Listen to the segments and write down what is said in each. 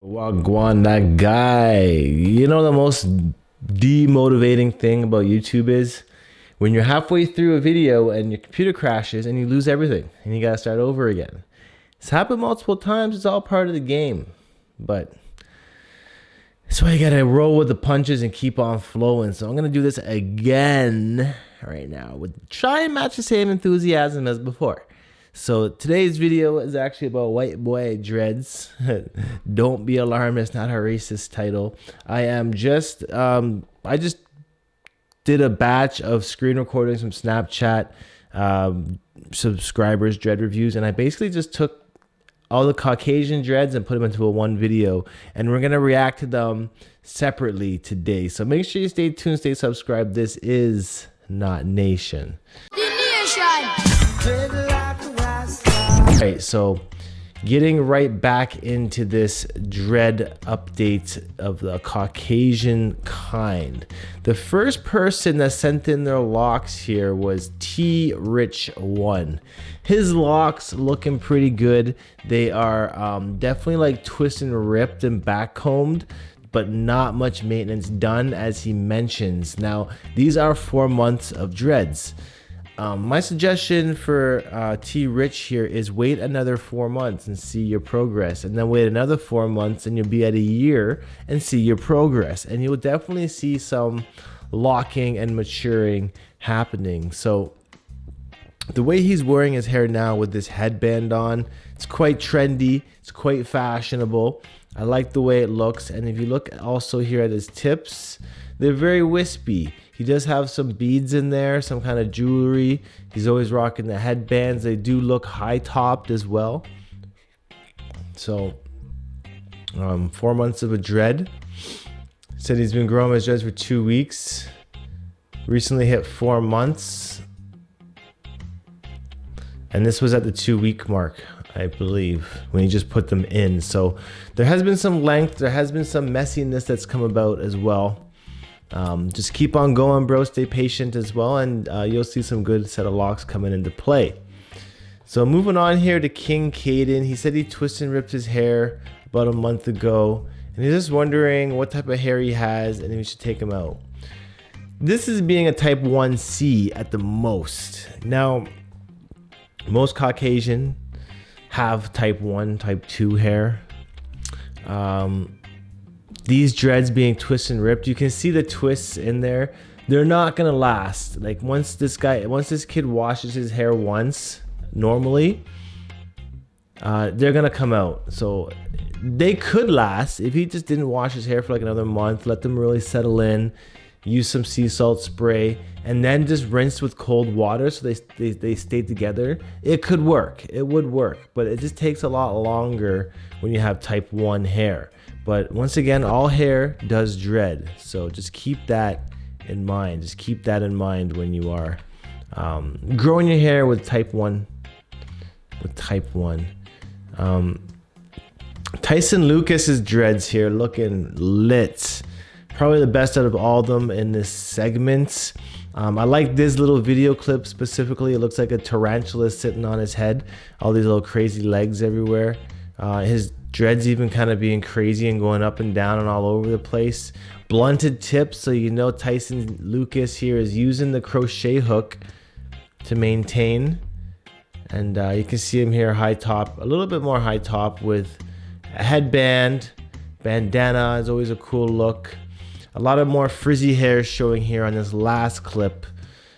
Wagwan, that guy. You know the most demotivating thing about YouTube is when you're halfway through a video and your computer crashes and you lose everything and you gotta start over again. It's happened multiple times. It's all part of the game, but that's why you gotta roll with the punches and keep on flowing. So I'm gonna do this again right now with try and match the same enthusiasm as before. So today's video is actually about white boy dreads. Don't be alarmed, it's not a racist title. I just did a batch of screen recordings from Snapchat subscribers dread reviews, and I basically just took all the Caucasian dreads and put them into one video, and we're gonna react to them separately today. So make sure you stay tuned, stay subscribed. This is Not Nation. Alright, so getting right back into this dread update of the Caucasian kind. The first person that sent in their locks here was T-Rich1. His locks looking pretty good. They are definitely like twist and ripped and backcombed, but not much maintenance done, as he mentions. Now, these are 4 months of dreads. My suggestion for T-Rich here is wait another 4 months and see your progress, and then wait another 4 months and you'll be at a year and see your progress, and you'll definitely see some locking and maturing happening. So the way he's wearing his hair now with this headband on, it's quite trendy, it's quite fashionable. I like the way it looks, and if you look also here at his tips, they're very wispy. He does have some beads in there, some kind of jewelry. He's always rocking the headbands. They do look high-topped as well. So, 4 months of a dread. Said he's been growing his dreads for 2 weeks. Recently hit 4 months. And this was at the 2-week mark, I believe, when he just put them in. So there has been some length. There has been some messiness that's come about as well. Just keep on going, bro. Stay patient as well, and you'll see some good set of locks coming into play. So moving on here to King Kayden. He said he twisted and ripped his hair about a month ago, and he's just wondering what type of hair he has and if we should take him out. This is being a type 1C at the most. Now, most Caucasian have type 1, type 2 hair. These dreads being twisted and ripped, you can see the twists in there. They're not gonna last. Like once this kid washes his hair once, normally, they're gonna come out. So they could last if he just didn't wash his hair for like another month, let them really settle in, use some sea salt spray, and then just rinse with cold water so they stay together. It could work, it would work, but it just takes a lot longer when you have type 1 hair. But once again, all hair does dread, so just keep that in mind. Just keep that in mind when you are growing your hair with type 1. Tyson Lucas's dreads here looking lit. Probably the best out of all of them in this segment. I like this little video clip specifically. It looks like a tarantula sitting on his head. All these little crazy legs everywhere. His dreads even kind of being crazy and going up and down and all over the place. Blunted tips, so you know Tyson Lucas here is using the crochet hook to maintain. And you can see him here high top, a little bit more high top with a headband. Bandana is always a cool look. A lot of more frizzy hair showing here on this last clip.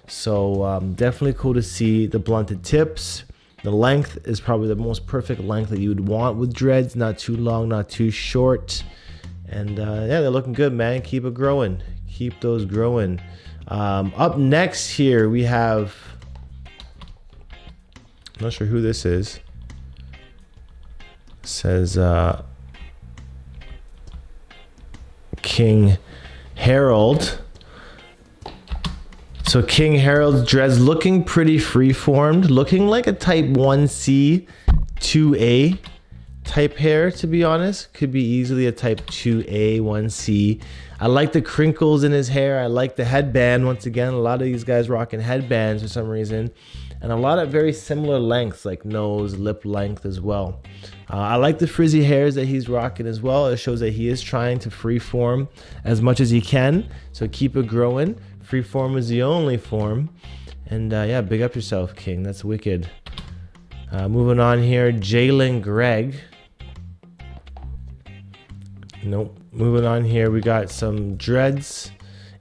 So definitely cool to see the blunted tips. The length is probably the most perfect length that you would want with dreads. Not too long, not too short. And yeah, they're looking good, man. Keep it growing. Keep those growing. Up next here, we have... I'm not sure who this is. It says King Harold. So King Harold's dreads looking pretty free-formed, looking like a type 1C, 2A type hair, to be honest. Could be easily a type 2A, 1C. I like the crinkles in his hair. I like the headband. Once again, a lot of these guys rocking headbands for some reason. and a lot of very similar lengths, like nose, lip length as well. I like the frizzy hairs that he's rocking as well. It shows that he is trying to freeform as much as he can, so keep it growing. Freeform is the only form. And yeah, big up yourself, King. That's wicked. Moving on here, Jalen Gregg. Nope. Moving on here, we got some dreads.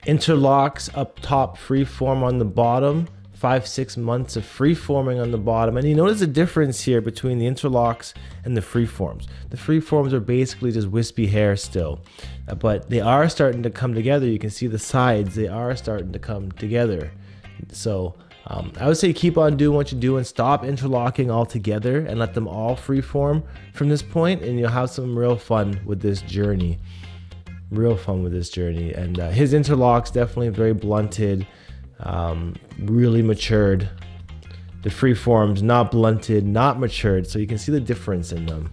Interlocks up top, freeform on the bottom. 5-6 months of freeforming on the bottom. And you notice the difference here between the interlocks and the freeforms. The freeforms are basically just wispy hair still, but they are starting to come together. You can see the sides, they are starting to come together. So I would say keep on doing what you do and stop interlocking altogether and let them all freeform from this point, and you'll have some real fun with this journey. Real fun with this journey. And his interlocks definitely very blunted. Really matured. The freeforms not blunted, not matured, so you can see the difference in them.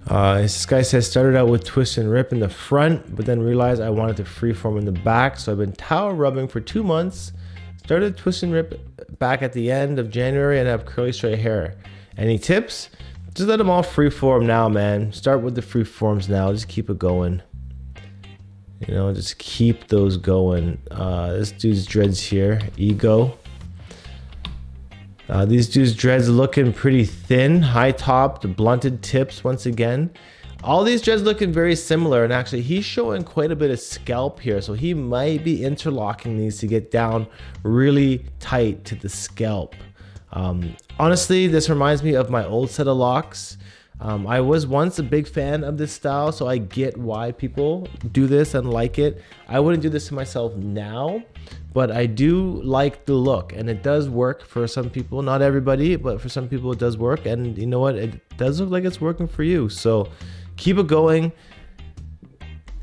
This guy says, started out with twist and rip in the front, but then realized I wanted to freeform in the back, so I've been towel rubbing for 2 months. Started twist and rip back at the end of January and have curly straight hair. Any tips? Just let them all freeform now, man. Start with the freeforms now. Just keep it going. You know, just keep those going. This dude's dreads here, Ego. These dudes' dreads looking pretty thin, high topped, blunted tips once again. All these dreads looking very similar, and actually he's showing quite a bit of scalp here, so he might be interlocking these to get down really tight to the scalp. Honestly, this reminds me of my old set of locks. I was once a big fan of this style, so I get why people do this and like it. I wouldn't do this to myself now, but I do like the look, and it does work for some people. Not everybody, but for some people it does work, and you know what? It does look like it's working for you, so keep it going.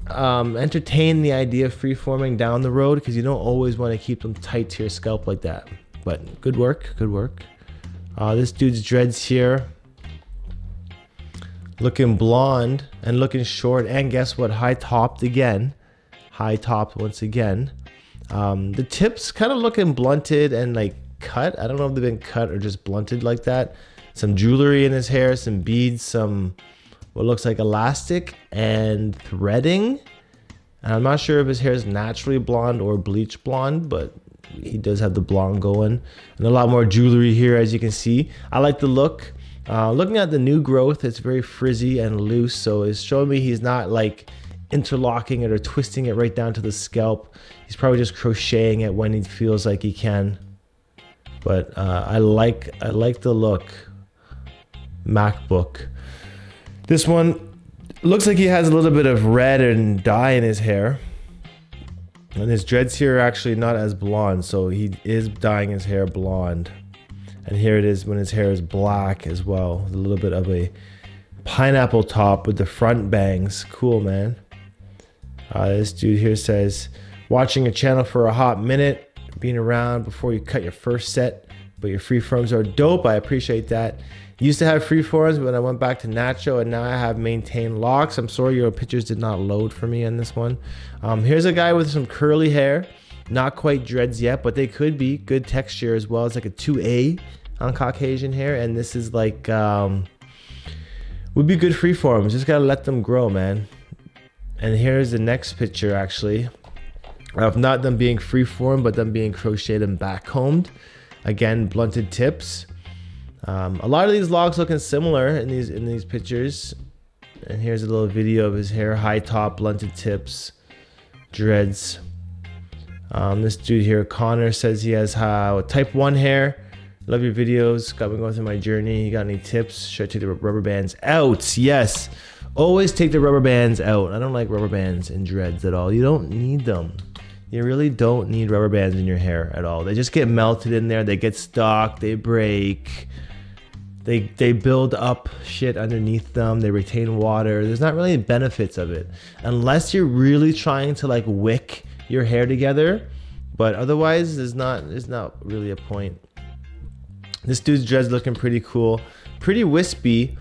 Entertain the idea of freeforming down the road, because you don't always want to keep them tight to your scalp like that. But good work, good work. This dude's dreads here, looking blonde and looking short, and guess what? High topped again. High topped once again. The tips kind of looking blunted and like cut. I don't know if they've been cut or just blunted like that. Some jewelry in his hair, some beads, some what looks like elastic and threading. And I'm not sure if his hair is naturally blonde or bleach blonde, but he does have the blonde going. And a lot more jewelry here, as you can see. I like the look. Looking at the new growth, it's very frizzy and loose, so it's showing me he's not like interlocking it or twisting it right down to the scalp. He's probably just crocheting it when he feels like he can. But I like the look. MacBook. This one looks like he has a little bit of red and dye in his hair. And his dreads here are actually not as blonde, so he is dyeing his hair blonde. And here it is when his hair is black as well. A little bit of a pineapple top with the front bangs. Cool, man. This dude here says, watching your channel for a hot minute, being around before you cut your first set, but your freeforms are dope. I appreciate that. Used to have freeforms, but I went back to natural, and now I have maintained locks. I'm sorry your pictures did not load for me on this one. Here's a guy with some curly hair. Not quite dreads yet, but they could be good texture as well. It's like a 2A on Caucasian hair, and this is like would be good freeforms. Just gotta let them grow, man. And here's the next picture, actually, of not them being freeform, but them being crocheted and backcombed. Again, blunted tips. A lot of these locks looking similar in these pictures. And here's a little video of his hair, high top, blunted tips, dreads. This dude here, Connor, says he has type 1 hair. Love your videos. Got me going through my journey. You got any tips? Should I take the rubber bands out? Yes. Always take the rubber bands out. I don't like rubber bands in dreads at all. You don't need them. You really don't need rubber bands in your hair at all. They just get melted in there. They get stuck. They break. They build up shit underneath them. They retain water. There's not really benefits of it. Unless you're really trying to like wick your hair together. But otherwise, there's not really a point. This dude's dreads looking pretty cool. Pretty wispy.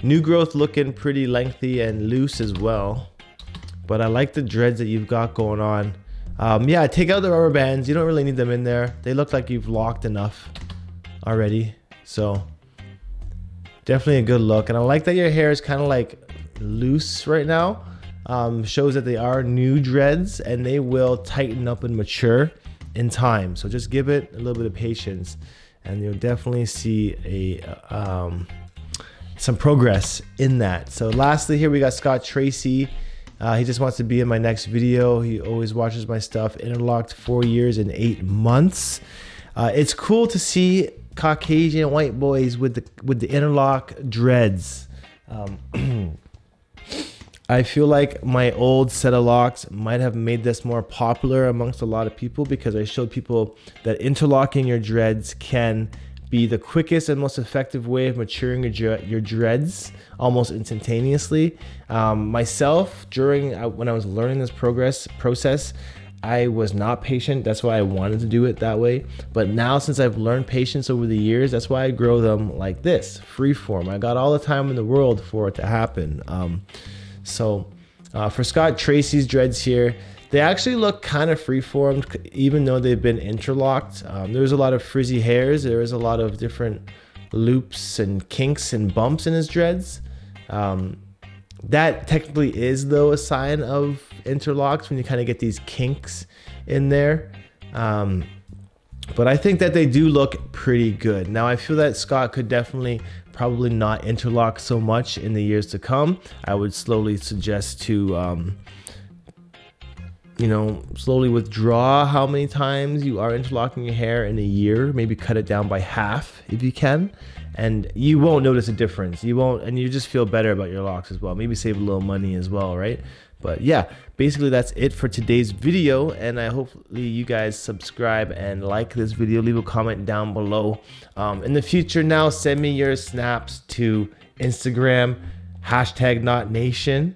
New growth looking pretty lengthy and loose as well. But I like the dreads that you've got going on. Yeah, take out the rubber bands. You don't really need them in there. They look like you've locked enough already. So definitely a good look. And I like that your hair is kind of like loose right now. Shows that they are new dreads and they will tighten up and mature in time. So just give it a little bit of patience and you'll definitely see some progress in that. So lastly here we got Scott Tracy. He just wants to be in my next video. He always watches my stuff. Interlocked 4 years and 8 months. It's cool to see Caucasian white boys with the interlock dreads. I feel like my old set of locks might have made this more popular amongst a lot of people because I showed people that interlocking your dreads can be the quickest and most effective way of maturing your dreads almost instantaneously. Myself, when I was learning this process, I was not patient. That's why I wanted to do it that way. But now since I've learned patience over the years, that's why I grow them like this, freeform. I got all the time in the world for it to happen. For Scott Tracy's dreads here, they actually look kind of freeformed even though they've been interlocked. There's a lot of frizzy hairs. There is a lot of different loops and kinks and bumps in his dreads. That technically is though a sign of interlocks when you kind of get these kinks in there. But I think that they do look pretty good. Now I feel that Scott could definitely probably not interlock so much in the years to come. I would slowly suggest to slowly withdraw how many times you are interlocking your hair in a year. Maybe cut it down by half if you can, and you won't notice a difference. You won't, and you just feel better about your locks as well. Maybe save a little money as well, right? But yeah, basically that's it for today's video, and I hopefully you guys subscribe and like this video. Leave a comment down below. In the future now, send me your snaps to Instagram, #NotNation,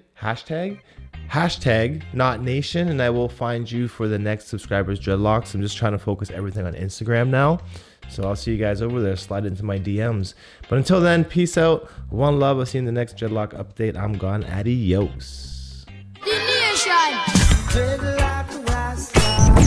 #NotNation, and I will find you for the next subscribers Dreadlocks. I'm just trying to focus everything on Instagram now. So I'll see you guys over there. Slide into my DMs. But until then, peace out. One love. I'll see you in the next Dreadlock update. I'm gone. Adios. The nation.